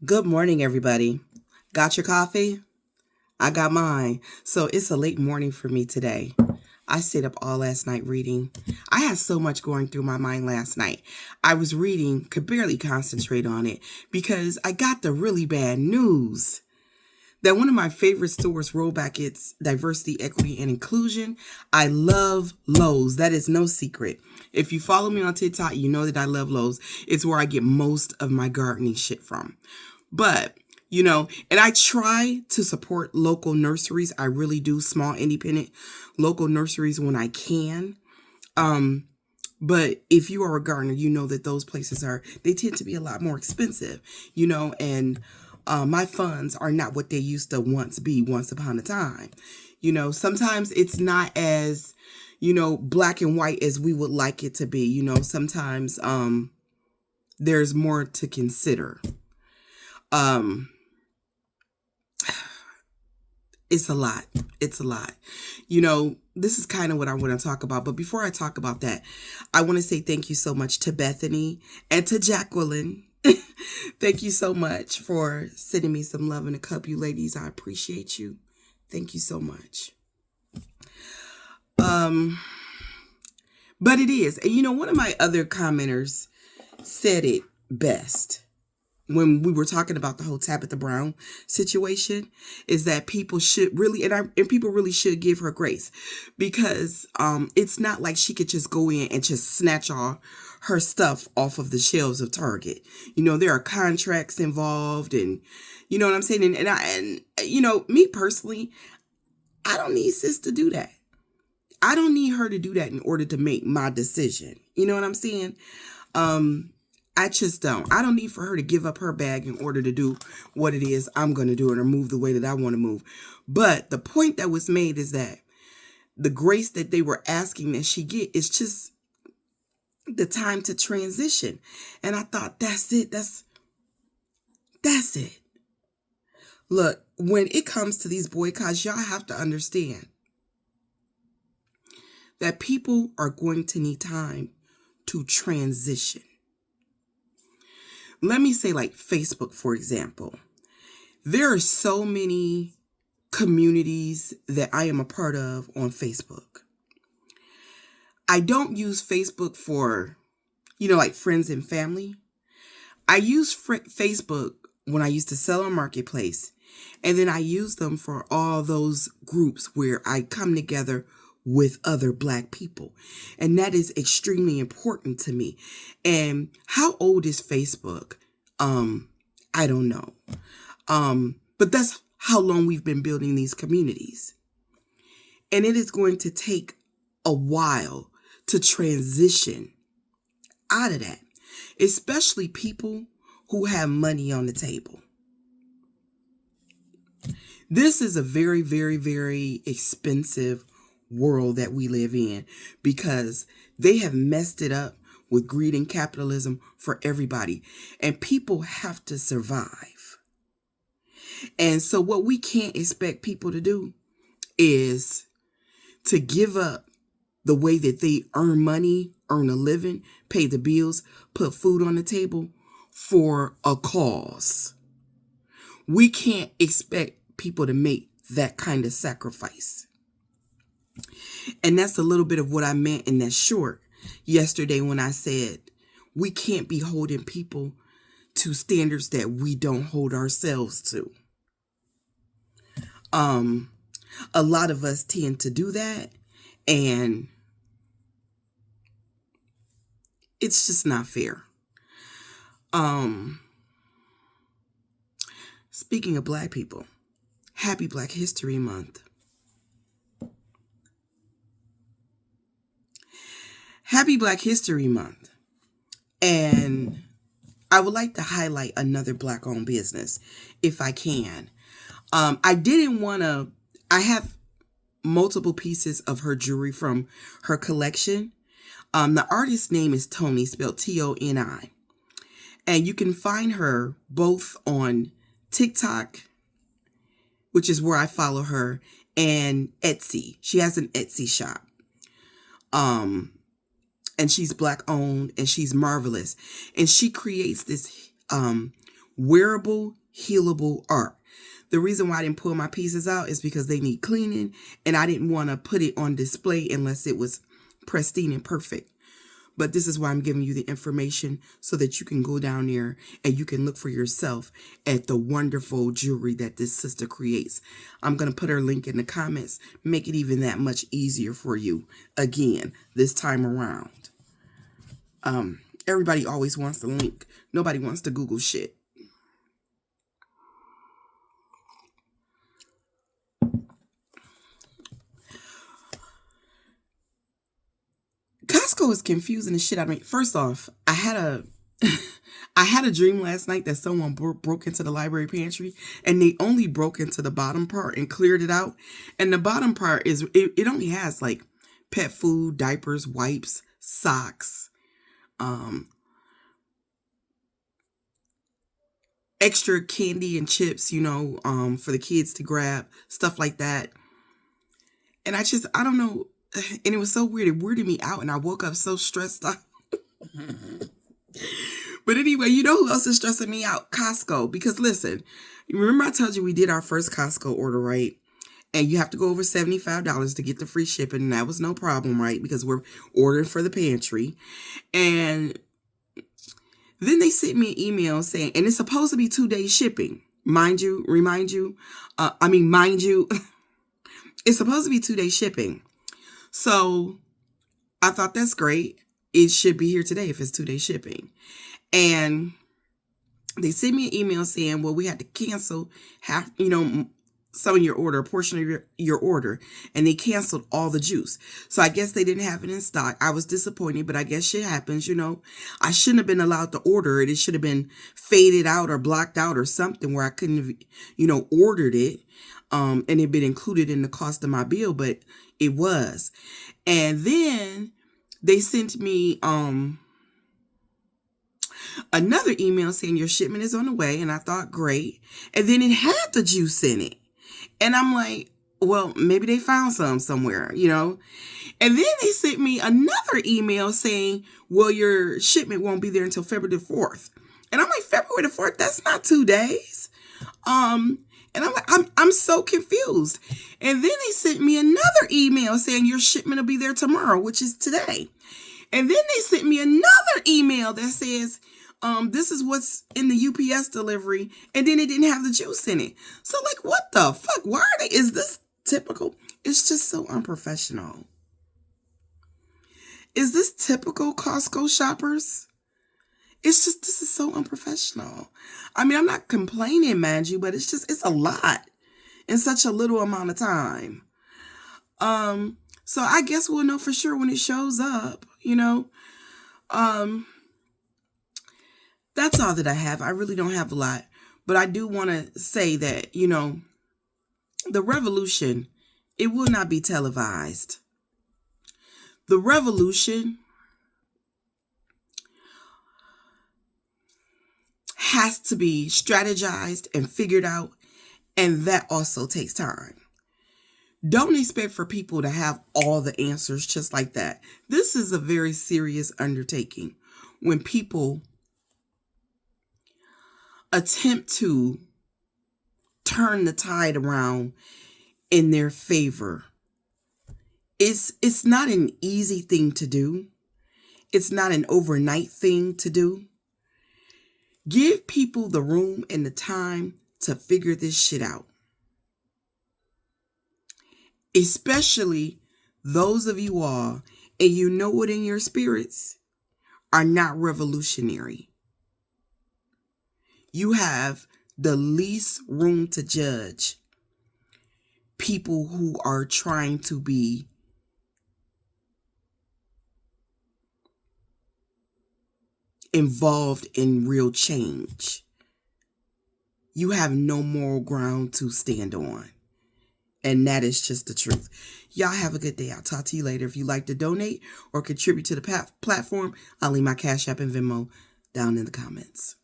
Good morning, everybody. Got your coffee? I got mine. So it's a late morning for me today. I stayed up all last night reading. I had so much going through my mind last night. I was reading, could barely concentrate on it because I got the really bad news that one of my favorite stores rolled back its diversity, equity, and inclusion. I love Lowe's. That is no secret. If you follow me on TikTok, you know that I love Lowe's. It's where I get most of my gardening shit from. But, and I try to support local nurseries. I really do, small, independent local nurseries when I can. But if you are a gardener, you know that those places they tend to be a lot more expensive, and my funds are not what they used to once be once upon a time. Sometimes it's not as, black and white as we would like it to be. Sometimes there's more to consider. Um, it's a lot. It's a lot. This is kind of what I want to talk about. But before I talk about that, I want to say thank you so much to Bethany and to Jacqueline. Thank you so much for sending me some love in a cup, you ladies. I appreciate you. Thank you so much. But it is. And one of my other commenters said it best when we were talking about the whole Tabitha Brown situation, is that people should really, and people really should give her grace, because it's not like she could just go in and just snatch all her stuff off of the shelves of Target. There are contracts involved, and you know what I'm saying. And me personally, I don't need sis to do that. I don't need her to do that in order to make my decision. You know what I'm saying? I just don't. I don't need for her to give up her bag in order to do what it is I'm going to do or move the way that I want to move. But the point that was made is that the grace that they were asking that she get is just the time to transition. And I thought, that's it. That's it. Look, when it comes to these boycotts, y'all have to understand that people are going to need time to transition. Let me say, like Facebook, for example. There are so many communities that I am a part of on Facebook. I don't use Facebook for, like friends and family. I use Facebook when I used to sell on Marketplace. And then I use them for all those groups where I come together with other Black people. And that is extremely important to me. And how old is Facebook? I don't know. But that's how long we've been building these communities. And it is going to take a while to transition out of that, especially people who have money on the table. This is a very, very, very expensive world that we live in, because they have messed it up with greed and capitalism for everybody, and people have to survive. And so what we can't expect people to do is to give up the way that they earn money, earn a living, pay the bills, put food on the table for a cause. We can't expect people to make that kind of sacrifice. And that's a little bit of what I meant in that short yesterday when I said we can't be holding people to standards that we don't hold ourselves to. A lot of us tend to do that, and it's just not fair. Speaking of Black people, happy Black History Month. Happy Black History Month. And I would like to highlight another Black-owned business, if I can. I have multiple pieces of her jewelry from her collection. The artist's name is Toni, spelled Toni. And you can find her both on TikTok, which is where I follow her, and Etsy. She has an Etsy shop. And she's Black owned, and she's marvelous. And she creates this wearable, healable art. The reason why I didn't pull my pieces out is because they need cleaning, and I didn't want to put it on display unless it was pristine and perfect. But this is why I'm giving you the information so that you can go down there and you can look for yourself at the wonderful jewelry that this sister creates. I'm going to put her link in the comments, make it even that much easier for you again this time around. Everybody always wants the link. Nobody wants to Google shit. Costco is confusing the shit out of me. First off, I had a dream last night that someone broke into the library pantry, and they only broke into the bottom part and cleared it out. And the bottom part is it only has like pet food, diapers, wipes, socks, extra candy and chips, for the kids to grab, stuff like that. And I don't know. And it was so weird. It weirded me out, and I woke up so stressed out. But anyway, you know who else is stressing me out? Costco. Because listen, remember I told you we did our first Costco order, right? And you have to go over $75 to get the free shipping. And that was no problem, right? Because we're ordering for the pantry. And then they sent me an email saying, and it's supposed to be 2-day shipping. Mind you, it's supposed to be 2-day shipping. So I thought that's great. It should be here today if it's 2-day shipping. And they sent me an email saying, well, we had to cancel some of your order, a portion of your order, and they canceled all the juice. So I guess they didn't have it in stock. I was disappointed, but I guess shit happens, I shouldn't have been allowed to order it. It should have been faded out or blocked out or something where I couldn't have, ordered it. And it'd been included in the cost of my bill, but it was. And then they sent me another email saying your shipment is on the way, and I thought great. And then it had the juice in it. And I'm like, well, maybe they found some somewhere, And then they sent me another email saying, well, your shipment won't be there until February the 4th. And I'm like, February the 4th? That's not 2 days. And I'm like, I'm so confused. And then they sent me another email saying your shipment will be there tomorrow, which is today. And then they sent me another email that says, this is what's in the UPS delivery. And then it didn't have the juice in it. So like, what the fuck? Why are they? Is this typical? It's just so unprofessional. Is this typical Costco shoppers? This is so unprofessional. I mean, I'm not complaining, mind you, but it's a lot in such a little amount of time. So I guess we'll know for sure when it shows up, That's all that I have. I really don't have a lot, but I do want to say that, the revolution, it will not be televised. The revolution has to be strategized and figured out, and that also takes time. Don't expect for people to have all the answers just like that. This is a very serious undertaking when people attempt to turn the tide around in their favor. It's not an easy thing to do. It's not an overnight thing to do. Give people the room and the time to figure this shit out. Especially those of you all, and you know it in your spirits, are not revolutionary. You have the least room to judge people who are trying to be involved in real change. You have no moral ground to stand on. And that is just the truth. Y'all have a good day. I'll talk to you later. If you'd like to donate or contribute to the platform, I'll leave my Cash App and Venmo down in the comments.